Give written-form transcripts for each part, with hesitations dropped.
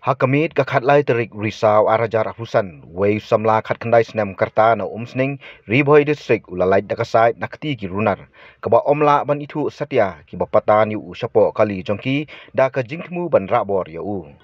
Hakamit kakat lai terik risau arajar afusan wei samla kat kendai senam karta na umsning ribhoi distrik ulalai dakasai nakti ki runar kaba omla ban itu satya ki bapatan yu usapo kali jongki da ka jingtmu ban rabor ya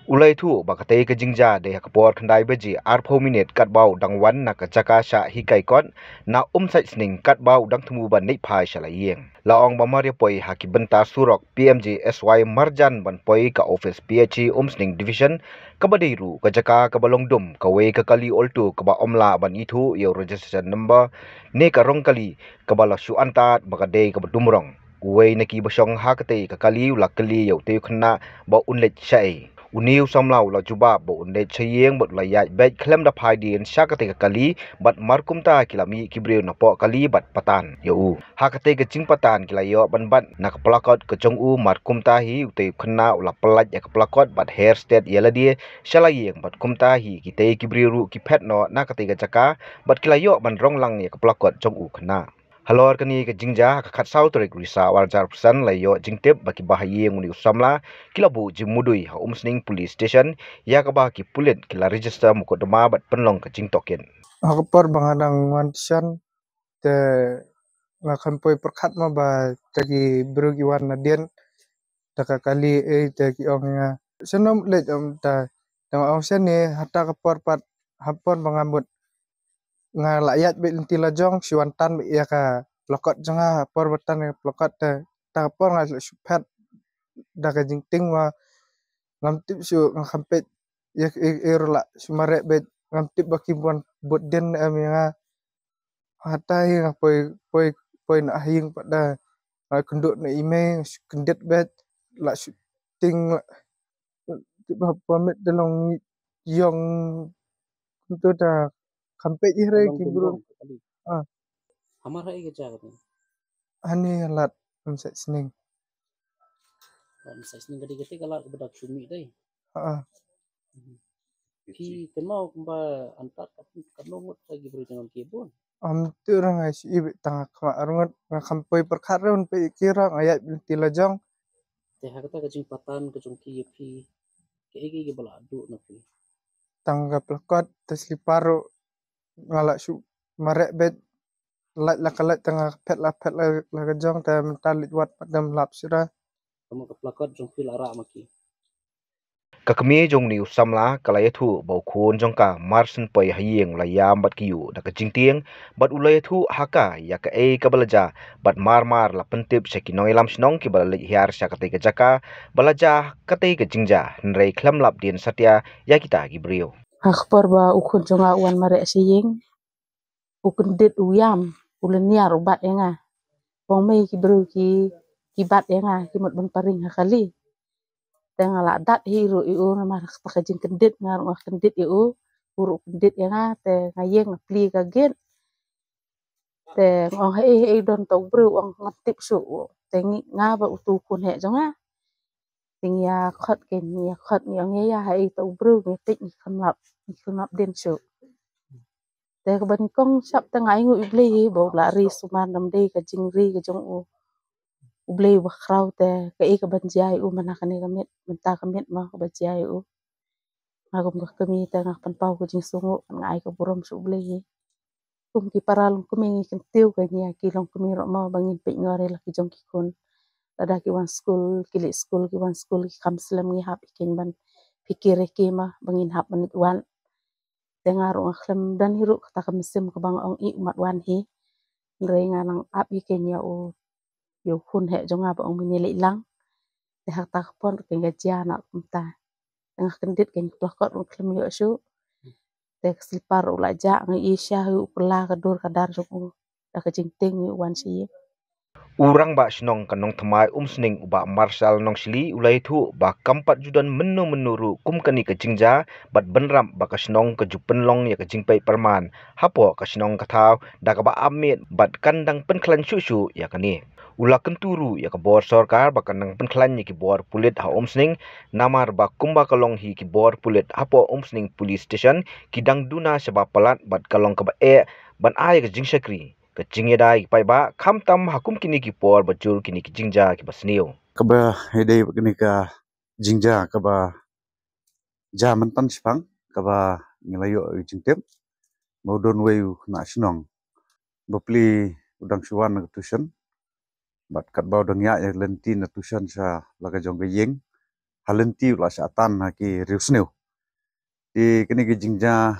ulai tu bakate ka jingja de hakapor kendai beji arpho minute kat bau dangwan na ka chaka sha hikai kon na umsai sning kat bau dang tmu ban nei phai shalayeng laong bamaria poi haki benta surok PMJ SY Marjan ban poi ka office PHC umsning division kabadiru kajaka kabalongdum kawe kakali oltu kaba omla ban itu yo registration number ne karong kali kabala su antat bakade kabadumrong we neki basong hakate kakali ulakali yo te khna ba unlet chai uniu samlau la juba bo unlet chayeng bot la ya bet klem da phai din shakate kakali bat markumta kilami kibreu na po kali bat patan yo hakate ke jing patan kilayo ban bat nak plakot ke jong u markumta hi te khna ula plat ya plakot bat hair state yeladi shalayeng bat kumta hi kite kibriru ki phet no na kate ga jaka bat kilayo ban rong lang ya plakot jong u khna halor kani ka jingja ka khat sau torik risa warjar persen layo jingtep baki bahaye nguni usamla kilabu jimudui ha umsning police station ya ka ba ki pulit kila register mukodama bat penlong ka jingtoken Hakapar bangadang wantisan te ngakan poi perkat ma ba tagi berugi warna dien taka kali tagi ongnya senom le ta tama ong sen ni hata kapor pat hapon bangambut nga layat be intila jong siwantan be ya ka lokot jonga por batan lokot te ta por nga supet daga jingting ma ngamtip su ngampet ya irla sumare be ngamtip bakibuan bot den nga hata yang poi na hing pada kenduk na ime kendet bet la ting tiba pamit dalong yong itu dah kampe ihre kibru Hamara ike jaga tu. ani lat amsa sning Saya sendiri gede kalau kebedak cumi deh. ah Ki kenal kumba antar kanongot lagi beri dengan kebun. am tu orang ai si ibe tang ka arungat ngakampai perkara pe kira ayat binti lajang Teh kata kejimpatan kejungki pi ke baladu napi. tangga plakot tesliparo ngalak su marek bet lat lakalat tengah pet la kejong ta mental wat padam lap sira Kamu keplakot jungki lara maki. kakmi jong ni usamla kalaya thu bau khun jongka marsen poi hayeng layam bat kiyu da ka jingtieng bat ulaya thu haka ya ka kabalaja bat mar la pentip sekinoi lam snong ki balali hiar sakate ka jaka balaja kate ka jingja nrei khlam lap din satya ya kita gibrio Akhbar ba ukun jonga wan mare siyeng ukun dit uyam ulen niar ubat enga pome ki bru ki bat enga ki mot ban paring hakali tenga la dat hiru iu nama pakajing kendit ngar kendit iu uru kendit enga te ngayeng pli ka gen te ngong he don tau bru ong ngatip su tengi nga ba utu kun he jonga ting ya khot ken ya khot ngong ya he tau bru ngetik ni khamlap den su te ban kong sap tengai ngu ibli bo la ri suman nam de ka jingri ka jong u ublei bakrau te ka banjai u manakane kamit menta kamit ma banjai u ngagum ka kami te ngak panpau ka jing sungu ngai ka burom su ublei kum ki paralung kumi kentiu ka nya ki long kumi ro ma bangin pe ngore la ki jong ki kun ada ki wan school ki wan school ki kamslam ngi hap ikin ban pikir ke ma bangin hap manit wan dengar ngakhlem dan hiru kata kamsim ka bang ong i mat wan hi renga nang ap ikin ya u yo kun he jonga ba ong minili lang te hak tak pon ke gaja na kumta tengah kendit ke plakot ong klem yo su te slipar ula ja ngi isya hu kula kadur kadar jong da ka jingting wan si urang ba snong kanong thamai umsning uba marshal nong sili ulai thu ba kampat judan menu menuru kum kani ka jingja bat benram ba ka snong ka jupenlong ya ka jingpai perman hapo ka snong ka thau da ka ba amit bat kandang penklan su ya kani ula kenturu ya ka bor sarkar ba kanang penklan ya ki bor pulit ha umsning namar ba kumba kalong hi ki bor pulit hapo umsning police station kidang duna seba palat bat kalong ka ba ban ai ka jingsakri ka jingedai pai ba kham tam hakum kini ki por bajur kini ki jingja ki basnio kaba hede kini ka jingja kaba Jaman pan sipang kaba ngelayo jingtep modon wayu na sinong bapli udang suwan na tuition bat kat bau dang ya lenti na tuition sa laga jong yeng halenti la sa tan na ki riusneu di kini ki jingja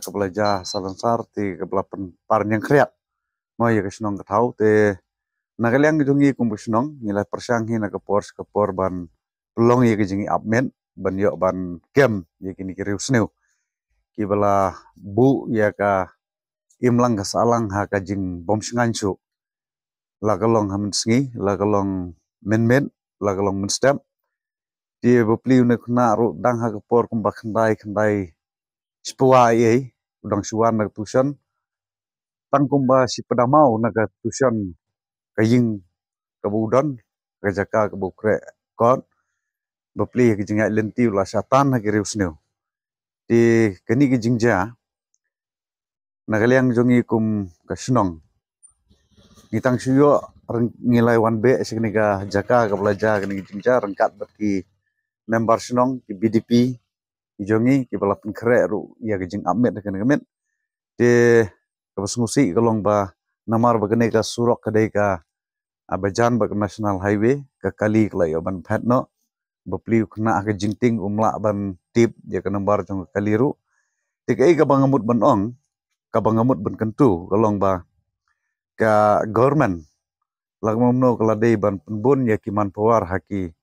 kabelaja salansar ti kabela par yang kriat mo ya sinong katau te nagaliang jongi kumbu sinong nilai persang hi na kapor ban pelong ya jingi apmen ban yo ban kem ya kini ki riusneu ki bala bu ya ka imlang ka salang ha ka jing bom singansu lagalong hamensingi lagalong men lagalong menstem dia bepli une kuna ru dang ha kapor kumba khandai spua ye udang suwan na tuition tang kumba si pedamau na ka tuition ka ying ka budon ka jaka ka bukre kon bepli ki jinga lenti la satan ha ki riusneu di keni ki jingja nagaliang jongi kum kasinong ngitang suyo ngilai wan be sikni ka jaka ka belaja keni jingja rengkat baki member sinong ki BDP ki jongi ki balapan kre ru ya ki jing amet keni kemet de ka basmusi kalong ba namar bagane ka surok kadai ka abajan bak national highway ka kali kla yo ban phatno bapli kena ka jingting umla ban tip ya ka nambar jong kaliru tikai ka bangamut ban ong ka bangamut ban kentu kalong ba ka government lagmamno kala dei ban penbun ya ki manpower haki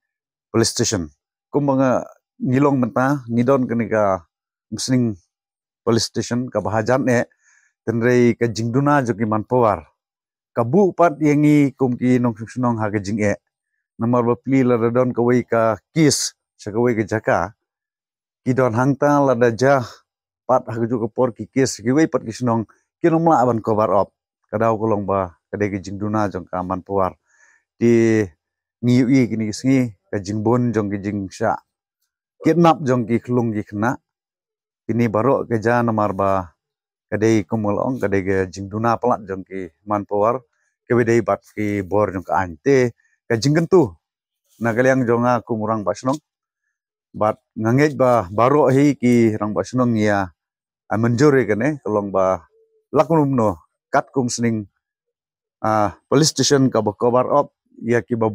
police station kumanga ngilong menta ngidon kene ka musning police station ka bahajan tenrei ka jingduna jo ki manpower ka bu pat yangi kumki nong sunong ha ka jing namar bapli la don ka wei ka kis sa ka wei ka jaka kidon hangta la da ja pat ha ju ka por ki kis ki wei pat ki sunong kinomla ban cover up kadau kolong ba kadai ki jingduna jong ka manpower di ngiui kini singi ka jingbon jong ki jing sha kidnap jong ki klung ki khna kini baro ke ja namar ba kadai kumolong kadai ke jingduna plat jong ki manpower ke bedai bat ki bor jong ka ante ka jinggentu nagaliang jonga kumurang basnong bat ngangej ba baro hi ki rang basnong ya menjure kene kolong ba lakunumno kat kum sning police station ka ba cover up ya ki ba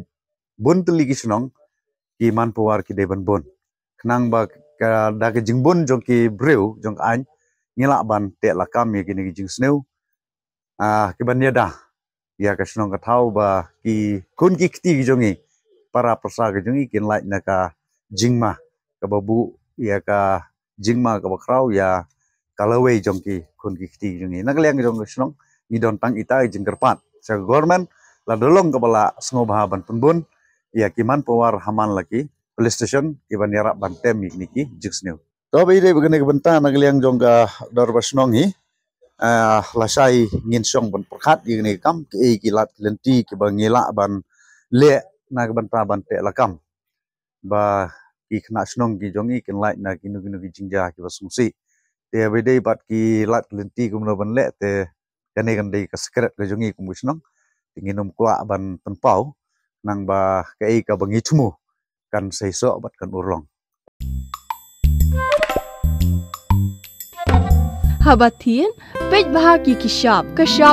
bun teli ki snong ki manpower ki deban bon knang ba ka da ke jingbon jong ki breu jong an ngila ban te lakam ya kini ki jing sneu ki ban yada ya ka snong ka thau ba ki kun ki kti jongi para prasa ke jongi kin lai na ka jingma ka babu ya ka jingma ka bakrau ya kalawe jong ki kun ki kti jongi nagaliang jong snong ni don tang ita jing kerpat sa government la dolong ka bala sngoba ban penbun ya ki manpower haman laki police station ki ban yara ban tem niki jing sneu to be de begene benta nagaliang jong ka dor basnong hi lasai ngin song ban perkhat ini kam ki kilat lenti ki bangila ban le na ban ta ban te lakam ba ki khna snong ki jongi kin lai na ki nu ki jingja ki basungsi te bede bat ki lat lenti kum no ban le te kane kan dei ka secret ka jongi kum snong tinginum kwa ban penpau nang ba ka bangi thumu kan seiso bat kan urlong Habatin, pej bahagi kishab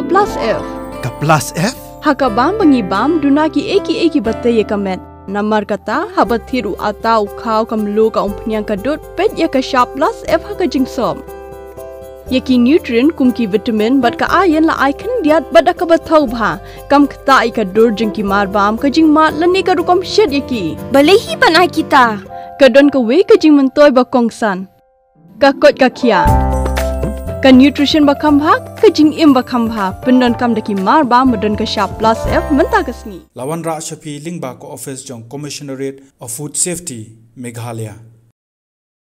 plus F. Ka plus F? Hakabam bangibam duna ki eki bate ye kamet. Namar kata habathiru atau kau kamlu ka umpnyang kadut pej ye kishab plus F haka jingsom. Yeki nutrient kum ki vitamin bat ka iron la icon diat bat ka bathau bha kam kta ka dur jing ki marbam ka jing mat lani ka rukom shed yeki. Balehi banai kita. Kadon ka we ka jing mentoy ba kongsan. Ka kot ka kia. Ka nutrition bakam bha ka jing im bakam bha pendon kam daki mar ba modon ka sharp plus F menta kasni Lawan Ra Shapi Lingba ko office jong Commissionerate of Food Safety Meghalaya